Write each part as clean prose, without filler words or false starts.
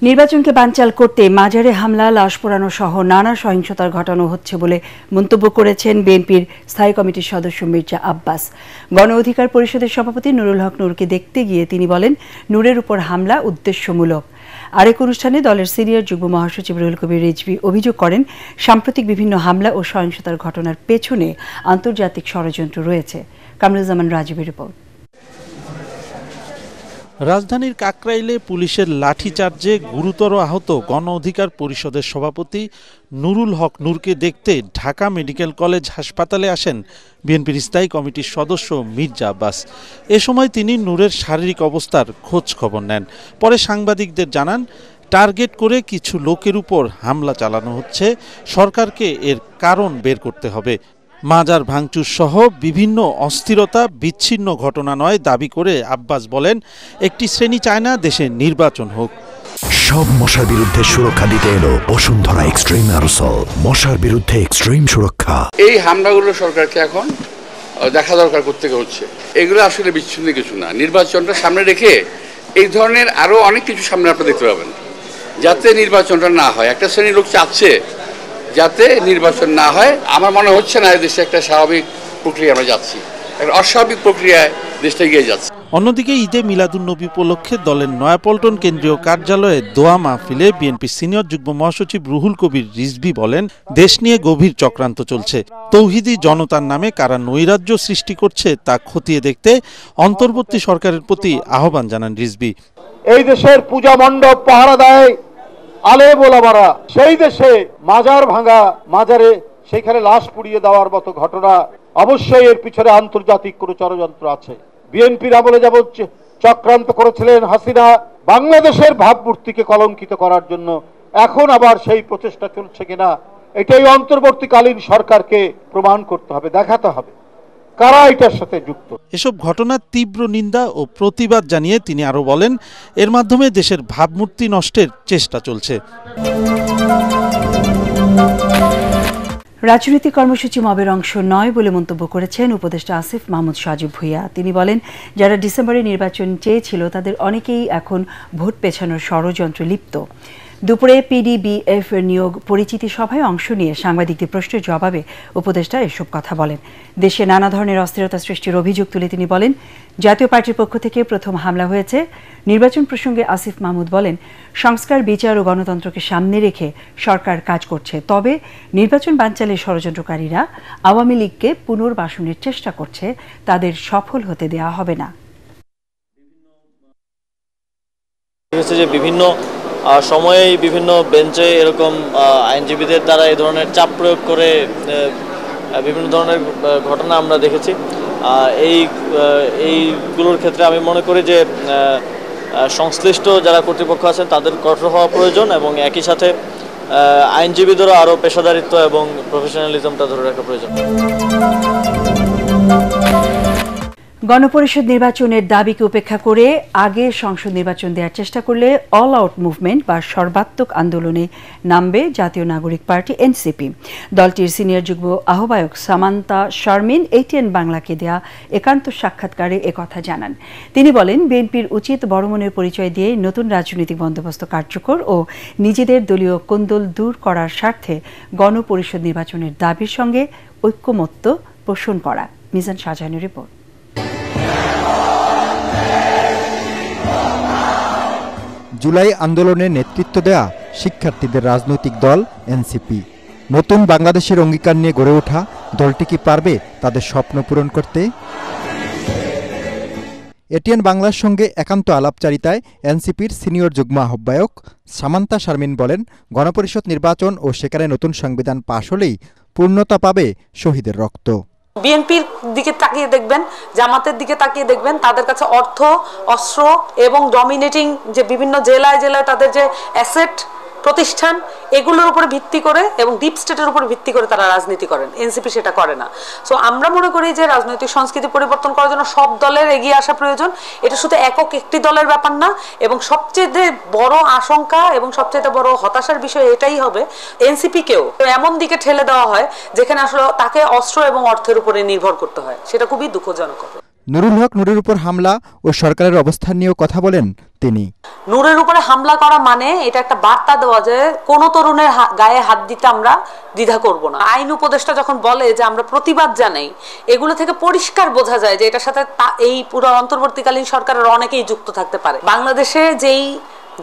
নির্বাচনকে বানচাল করতে মাজারে হামলা, লাশ পোড়ানো সহ নানা সহিংসতার ঘটানো হচ্ছে বলে মন্তব্য করেছেন বিএনপির স্থায়ী কমিটির সদস্য মির্জা আব্বাস। গণ অধিকার পরিষদের সভাপতি নুরুল হক নূরকে দেখতে গিয়ে তিনি বলেন, নূরের উপর হামলা উদ্দেশ্যমূলক। আরেক অনুষ্ঠানে দলের সিনিয়র যুগ্ম মহাসচিব রুহুল কবির রিজভী অভিযোগ করেন, সাম্প্রতিক বিভিন্ন হামলা ও সহিংসতার ঘটনার পেছনে আন্তর্জাতিক ষড়যন্ত্র রয়েছে। কামরুজ্জামান রাজীবের রিপোর্ট। রাজধানীর কাকরাইলে পুলিশের লাঠিচার্জে গুরুতর আহত গণ অধিকার পরিষদের সভাপতি নুরুল হক নূরকে দেখতে ঢাকা মেডিকেল কলেজ হাসপাতালে আসেন বিএনপির স্থায়ী কমিটির সদস্য মির্জা আব্বাস। এ সময় তিনি নূরের শারীরিক অবস্থার খোঁজ খবর নেন। পরে সাংবাদিকদের জানান, টার্গেট করে কিছু লোকের উপর হামলা চালানো হচ্ছে, সরকারকে এর কারণ বের করতে হবে। মাজার ভাঙচুর সহ বিভিন্ন অস্থিরতা বিচ্ছিন্ন ঘটনা নয় দাবি করে আব্বাস বলেন, একটি শ্রেণী চায় না দেশে নির্বাচন হোক। সব মশার বিরুদ্ধে সুরক্ষা দিতে এলো বসুন্ধরা এক্সট্রিম অ্যারোসল, মশার বিরুদ্ধে এক্সট্রিম সুরক্ষা। এই হামলাগুলো সরকারকে এখন দেখা দরকার করতে হচ্ছে। এগুলো আসলে বিচ্ছিন্ন কিছু না। নির্বাচনটা সামনে রেখে এই ধরনের আরো অনেক কিছু সামনে আপনারা দেখতে পাবেন, যাতে নির্বাচনটা না হয়। একটা শ্রেণীর লোক চাচ্ছে যাতে নির্বাচন না হয়। আমার মনে হচ্ছে না দেশে একটা স্বাভাবিক প্রক্রিয়া আমরা যাচ্ছি, একটা অস্বাভাবিক প্রক্রিয়ায় দেশটা এগিয়ে যাচ্ছে। অন্যদিকে ঈদে মিলাদুন্নবী উপলক্ষে দলের নয়াপল্টন কেন্দ্রীয় কার্যালয়ে দোয়া মাহফিলে বিএনপির সিনিয়র যুগ্ম মহাসচিব রুহুল কবির রিজভী বলেন, দেশ নিয়ে গভীর চক্রান্ত চলছে। তৌহিদি জনতার নামে কারা নৈরাজ্য সৃষ্টি করছে তা খতিয়ে দেখতে অন্তর্বর্তী সরকারের প্রতি আহ্বান জানান রিজভী। এই দেশের পূজা মণ্ডপ পাহারা দেয় আলেম ওলামারা, সেই দেশে মাজার ভাঙা, মাজারে সেখানে লাশ পুড়িয়ে দেওয়ার মতো ঘটনা, অবশ্যই এর পিছনে আন্তর্জাতিক কোনো ষড়যন্ত্র আছে। বিএনপির আমলে যেমন চক্রান্ত করেছিলেন হাসিনা বাংলাদেশের ভাবমূর্তিকে কলঙ্কিত করার জন্য, এখন আবার সেই প্রচেষ্টা চলছে কিনা এটাই অন্তর্বর্তীকালীন সরকারকে প্রমাণ করতে হবে, দেখাতে হবে কারা এটার সাথে যুক্ত। এসব ঘটনার তীব্র নিন্দা ও প্রতিবাদ জানিয়ে তিনি আরো বলেন, এর মাধ্যমে দেশের ভাবমূর্তি নষ্টের চেষ্টা চলছে। রাজনৈতিক কর্মসূচি মবের অংশ নয় বলে মন্তব্য করেছেন উপদেষ্টা আসিফ মাহমুদ সজীব ভুঁইয়া। তিনি বলেন, যারা ডিসেম্বরে নির্বাচন চেয়েছিল তাদের অনেকেই এখন ভোট পেছানোর ষড়যন্ত্রে লিপ্ত। দুপুরে পিডিবিএফ নিয়োগ পরিচিতি সভায় অংশ নিয়ে সাংবাদিকদের প্রশ্নের জবাবে উপদেষ্টা এসব কথা বলেন। দেশে নানা ধরনের অস্থিরতা সৃষ্টির অভিযোগ তুলে তিনি বলেন, জাতীয় পার্টির পক্ষ থেকে প্রথম হামলা হয়েছে। নির্বাচন প্রসঙ্গে আসিফ মাহমুদ বলেন, সংস্কার, বিচার ও গণতন্ত্রকে সামনে রেখে সরকার কাজ করছে, তবে নির্বাচন বানচালের ষড়যন্ত্রকারীরা আওয়ামী লীগকে পুনর্বাসনের চেষ্টা করছে, তাদের সফল হতে দেওয়া হবে না। বিভিন্ন সময়ে বিভিন্ন বেঞ্চে এরকম আইনজীবীদের দ্বারা এই ধরনের চাপ প্রয়োগ করে বিভিন্ন ধরনের ঘটনা আমরা দেখেছি। এইগুলোর ক্ষেত্রে আমি মনে করি যে সংশ্লিষ্ট যারা কর্তৃপক্ষ আছেন তাদের কঠোর হওয়া প্রয়োজন এবং একই সাথে আইনজীবীদেরও আরও পেশাদারিত্ব এবং প্রফেশনালিজমটা ধরে রাখা প্রয়োজন। গণপরিষদ নির্বাচনের দাবিকে উপেক্ষা করে আগে সংসদ নির্বাচন দেওয়ার চেষ্টা করলে অল আউট মুভমেন্ট বা সর্বাত্মক আন্দোলনে নামবে জাতীয় নাগরিক পার্টি এনসিপি। দলটির সিনিয়র যুগ্ম আহ্বায়ক সামান্তা শারমিন এটিএন বাংলাকে দেয়া একান্ত সাক্ষাৎকারে একথা জানান। তিনি বলেন, বিএনপির উচিত বড় মনের পরিচয় দিয়ে নতুন রাজনৈতিক বন্দোবস্ত কার্যকর ও নিজেদের দলীয় কোন্দল দূর করার স্বার্থে গণপরিষদ নির্বাচনের দাবির সঙ্গে ঐক্যমত্য পোষণ করা। মিজান শাহজাহানের রিপোর্ট। জুলাই আন্দোলনে নেতৃত্ব দেয়া শিক্ষার্থীদের রাজনৈতিক দল এনসিপি। নতুন বাংলাদেশের অঙ্গীকার নিয়ে গড়ে ওঠা দলটি কি পারবে তাদের স্বপ্ন পূরণ করতে? এটিএন বাংলার সঙ্গে একান্ত আলাপচারিতায় এনসিপির সিনিয়র যুগ্ম আহ্বায়ক সামান্তা শারমিন বলেন, গণপরিষদ নির্বাচন ও সেখানে নতুন সংবিধান পাশ হলেই পূর্ণতা পাবে শহীদের রক্ত। বিএনপির দিকে তাকিয়ে দেখবেন, জামাতের দিকে তাকিয়ে দেখবেন, তাদের কাছে অর্থ, অস্ত্র এবং ডমিনেটিং যে বিভিন্ন জেলায় জেলায় তাদের যে অ্যাসেট প্রতিষ্ঠান, এগুলোর উপরে ভিত্তি করে এবং ডিপ স্টেটের উপর ভিত্তি করে তারা রাজনীতি করেন। এনসিপি সেটা করে না। সো আমরা মনে করি যে রাজনৈতিক সংস্কৃতি পরিবর্তন করার জন্য সব দলের এগিয়ে আসা প্রয়োজন। এটা শুধু একটি দলের ব্যাপার না, এবং সবচেয়ে বড় আশঙ্কা এবং সবচেয়ে বড় হতাশার বিষয় এটাই হবে এনসিপিকেও এমন দিকে ঠেলে দেওয়া হয় যেখানে আসলে তাকে অস্ত্র এবং অর্থের উপরে নির্ভর করতে হয়। সেটা খুবই দুঃখজনক। নুরুল হক নুরের উপর হামলা ও সরকারের অবস্থান নিয়েও কথা বলেন তিনি। নূরের উপরে হামলা করা মানে এটা একটা বার্তা দেওয়া যে কোনো তরুণের গায়ে হাত দিতে আমরা দ্বিধা করব না। আইন উপদেষ্টা যখন বলে যে আমরা প্রতিবাদ জানাই, এগুলো থেকে পরিষ্কার বোঝা যায় যে এটার সাথে এই পুরো অন্তর্বর্তীকালীন সরকারের অনেকেই যুক্ত থাকতে পারে। বাংলাদেশে যেই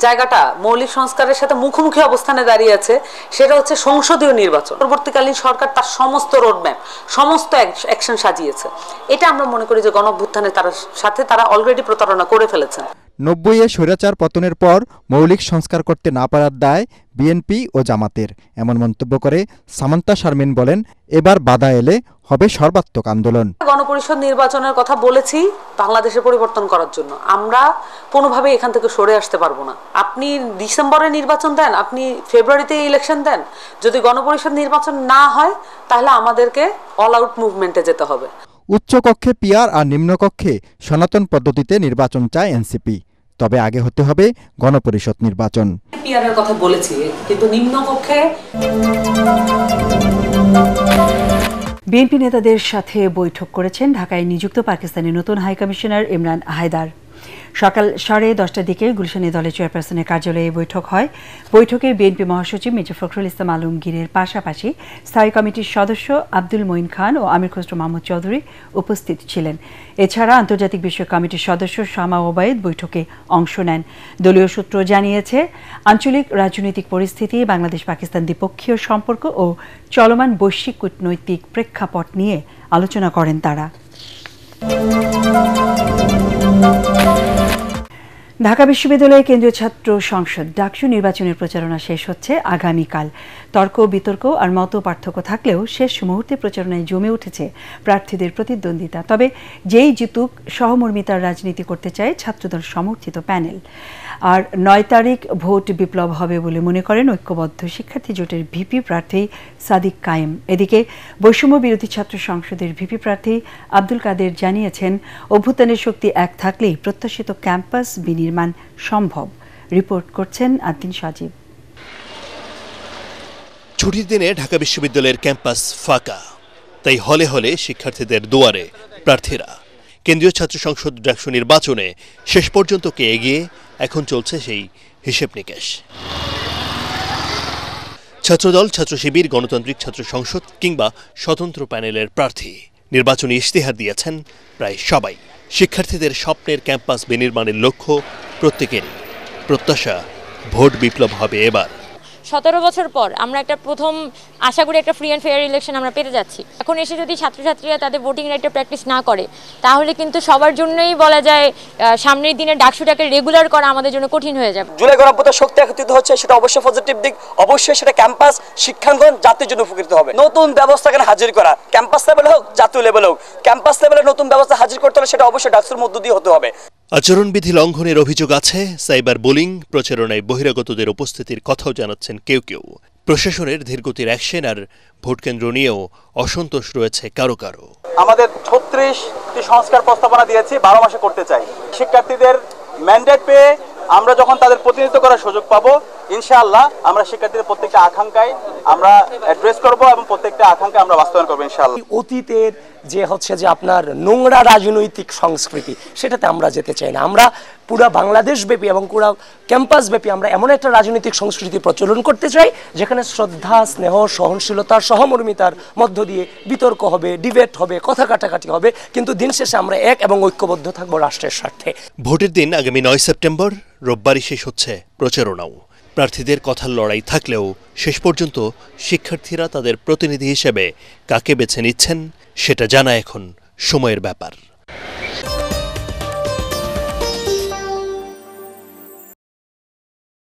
জায়গাটা মৌলিক সংস্কারের সাথে মুখোমুখি অবস্থানে দাঁড়িয়ে আছে সেটা হচ্ছে সংসদীয় নির্বাচন। পরবর্তীকালীন সরকার তার সমস্ত রোডম্যাপ, সমস্ত অ্যাকশন সাজিয়েছে। এটা আমরা মনে করি যে গণঅভ্যুত্থানের সাথে তারা অলরেডি প্রতারণা করে ফেলেছেন। 90-এ স্বৈরাচার পতনের পর মৌলিক সংস্কার করতে না পারার দায় বিএনপি ও জামাতের, এমন মন্তব্য করে সামান্তা শারমিন বলেন, এবার বাধা এলে হবে সর্বাত্মক আন্দোলন। গণপরিষদ নির্বাচনের কথা বলেছি বাংলাদেশে পরিবর্তন করার জন্য। আমরা কোনোভাবেই এখান থেকে সরে আসতে পারবো না। আপনি ডিসেম্বরে নির্বাচন দেন, আপনি ফেব্রুয়ারিতে ইলেকশন দেন, যদি গণপরিষদ নির্বাচন না হয় তাহলে আমাদেরকে অল আউট মুভমেন্টে যেতে হবে। উচ্চকক্ষে পিআর আর নিম্নকক্ষে সনাতন পদ্ধতিতে নির্বাচন চায় এনসিপি, তবে আগে হতে হবে গণপরিষদ নির্বাচন। পিআরের কথা বলেছি, কিন্তু নিম্নকক্ষে। বিএনপি নেতাদের সাথে বৈঠক করেছেন ঢাকায় নিযুক্ত পাকিস্তানের নতুন হাইকমিশনার ইমরান হায়দার। সকাল 10:30টার দিকে গুলশানে দলের চেয়ারপারসনের কার্যালয়ে এই বৈঠক হয়। বৈঠকে বিএনপি মহাসচিব মির্জা ফখরুল ইসলাম আলমগীরের পাশাপাশি স্থায়ী কমিটির সদস্য আব্দুল মঈন খান ও আমির খসরু মাহমুদ চৌধুরী উপস্থিত ছিলেন। এছাড়া আন্তর্জাতিক বিষয়ক কমিটির সদস্য শামা ওবায়েদ বৈঠকে অংশ নেন। দলীয় সূত্র জানিয়েছে, আঞ্চলিক রাজনৈতিক পরিস্থিতি, বাংলাদেশ পাকিস্তান দ্বিপক্ষীয় সম্পর্ক ও চলমান বৈশ্বিক কূটনৈতিক প্রেক্ষাপট নিয়ে আলোচনা করেন তারা। ঢাকা বিশ্ববিদ্যালয়ের কেন্দ্রীয় ছাত্র সংসদ ডাকসু নির্বাচনের প্রচারণা শেষ হচ্ছে আগামীকাল। তর্ক বিতর্ক আর মত পার্থক্য থাকলেও শেষ মুহূর্তে প্রচারণায় জমে উঠেছে প্রার্থীদের প্রতিদ্বন্দ্বিতা। তবে যেই জিতুক, সহমর্মিতার রাজনীতি করতে চায় ছাত্রদল সমর্থিত প্যানেল। আর 9 তারিখ ভোট বিপ্লব হবে বলে মনে করেন ঐক্যবদ্ধ শিক্ষার্থী জোটের ভিপি প্রার্থী সাদিক কায়েম। এদিকে বৈষম্য বিরোধী ছাত্র সংসদের ভিপি প্রার্থী আব্দুল কাদের জানিয়েছেন, অভ্যুত্থানের শক্তি এক থাকলেই প্রত্যাশিত ক্যাম্পাস বিনির্মাণ সম্ভব। রিপোর্ট করছেন আদ্দিন সাজিব। ছুটির দিনে ঢাকা বিশ্ববিদ্যালয়ের ক্যাম্পাস ফাঁকা, তাই হলে হলে শিক্ষার্থীদের দুয়ারে প্রার্থীরা। কেন্দ্রীয় ছাত্র সংসদ ডাকসু নির্বাচনে শেষ পর্যন্ত কে এগিয়ে, এখন চলছে সেই হিসেব নিকেশ। ছাত্রদল, ছাত্র শিবির, গণতান্ত্রিক ছাত্র সংসদ কিংবা স্বতন্ত্র প্যানেলের প্রার্থী নির্বাচনী ইশতেহার দিয়েছেন প্রায় সবাই। শিক্ষার্থীদের স্বপ্নের ক্যাম্পাস বিনির্মাণের লক্ষ্য প্রত্যেকেরই। প্রত্যাশা, ভোট বিপ্লব হবে এবার। 17 বছর পর আমরা একটা প্রথম আশা করি একটা ফ্রি অ্যান্ড ফেয়ার ইলেকশন আমরা পেতে যাচ্ছি। এখন এসে যদি ছাত্রছাত্রীরা তাদের ভোটিং রাইটটা প্র্যাকটিস না করে, তাহলে কিন্তু সবার জন্যই বলা যায় সামনের দিনে ডাকসুটাকে রেগুলার করা আমাদের জন্য কঠিন হয়ে যাবে। জুলাই গণঅভ্যুত্থান শক্তি একত্রিত হচ্ছে, সেটা অবশ্যই পজিটিভ দিক। অবশ্যই সেটা ক্যাম্পাস, শিক্ষাঙ্গন, জাতির জন্য উপকৃত হবে। নতুন ব্যবস্থা এখানে হাজির করা, ক্যাম্পাস লেভেলে হোক, জাতীয় লেভেলে হোক, ক্যাম্পাস লেভেলে নতুন ব্যবস্থা হাজির করতে হলে সেটা অবশ্যই ডাকসুর মধ্য দিয়ে হতে হবে। আচরণবিধি লঙ্ঘনের অভিযোগ আছে, সাইবার বুলিং, প্রচারণায় বহিরাগতদের উপস্থিতির কথাও জানাচ্ছেন কেউ কেউ। প্রশাসনের ধীরগতির অ্যাকশন আর ভোটকেন্দ্র নিয়েও অসন্তোষ রয়েছে কারো কারো। আমাদের 36টি সংস্কার প্রস্তাবনা দিয়েছি, 12 মাসে করতে চাই। শিক্ষার্থীদের ম্যান্ডেট পেয়ে আমরা যখন তাদের প্রতিনিধিত্ব করার সুযোগ পাবো, ইনশাআল্লাহ আমরা শিক্ষার্থীদের প্রত্যেকটা আকাঙ্ক্ষায় আমরা অ্যাড্রেস করব এবং প্রত্যেকটা আকাঙ্ক্ষা আমরা বাস্তবায়ন করবো ইনশাআল্লাহ। অতীতের যে হচ্ছে যে আপনার নোংরা রাজনৈতিক সংস্কৃতি, সেটাতে আমরা যেতে চাই না। আমরা পুরো বাংলাদেশ ব্যাপী এবং পুরো ক্যাম্পাস ব্যাপী আমরা এমন একটা রাজনৈতিক সংস্কৃতি প্রচলন করতে চাই যেখানে শ্রদ্ধা, স্নেহ, সহনশীলতা, সহমর্মিতার মধ্য দিয়ে বিতর্ক হবে, ডিবেট হবে, কথা কাটাকাটি হবে, কিন্তু দিন শেষে আমরা এক এবং ঐক্যবদ্ধ থাকবো রাষ্ট্রের স্বার্থে। ভোটের দিন আগামী 9 সেপ্টেম্বর রোববারই শেষ হচ্ছে প্রচারণাও। প্রার্থীদের কথার লড়াই থাকলেও শেষ পর্যন্ত শিক্ষার্থীরা তাদের প্রতিনিধি হিসেবে কাকে বেছে নিচ্ছেন সেটা জানা এখন সময়ের ব্যাপার।